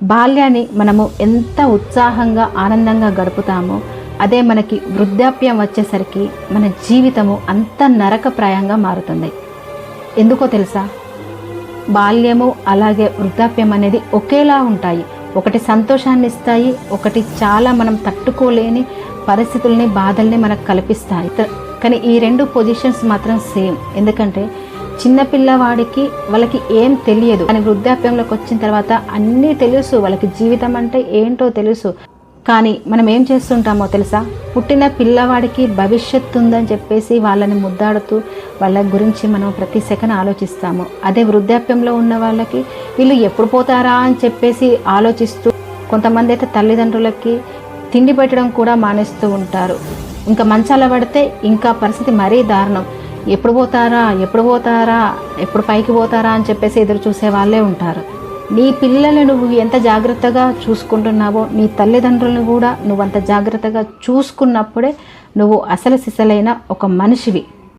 బాల్యాన్ని మనము ఎంత ఉత్సాహంగా ఆనందంగా గడుపుతామో అదే మనకి వృద్ధాప్యం వచ్చేసరికి మన జీవితము అంత నరకప్రాయంగా మారుతుంది. ఎందుకో తెలుసా? బాల్యము అలాగే వృద్ధాప్యం అనేది ఒకేలా ఉంటాయి. ఒకటి సంతోషాన్ని ఇస్తాయి, ఒకటి చాలా మనం తట్టుకోలేని పరిస్థితుల్ని బాధల్ని మనకు కల్పిస్తాయి. కానీ ఈ రెండు పొజిషన్స్ మాత్రం సేమ్. ఎందుకంటే చిన్నపిల్లవాడికి వాళ్ళకి ఏం తెలియదు, కానీ వృద్ధాప్యంలోకి వచ్చిన తర్వాత అన్నీ తెలుసు, వాళ్ళకి జీవితం అంటే ఏంటో తెలుసు. కానీ మనం ఏం చేస్తుంటామో తెలుసా? పుట్టిన పిల్లవాడికి భవిష్యత్తు ఉందని చెప్పేసి వాళ్ళని ముద్దాడుతూ వాళ్ళ గురించి మనం ప్రతి సెకండ్ ఆలోచిస్తాము. అదే వృద్ధాప్యంలో ఉన్న వాళ్ళకి వీళ్ళు ఎప్పుడు పోతారా అని చెప్పేసి ఆలోచిస్తూ, కొంతమంది అయితే తల్లిదండ్రులకి తిండి పెట్టడం కూడా మానేస్తూ ఉంటారు. ఇంకా మంచాల పడితే ఇంకా పరిస్థితి మరీ దారుణం. ఎప్పుడు పోతారా ఎప్పుడు పైకి పోతారా అని చెప్పేసి ఎదురు చూసే వాళ్ళే ఉంటారు. నీ పిల్లలను నువ్వు ఎంత జాగ్రత్తగా చూసుకుంటున్నావో నీ తల్లిదండ్రులను కూడా నువ్వు అంత జాగ్రత్తగా చూసుకున్నప్పుడే నువ్వు అసలు సిసలైన ఒక మనిషివి.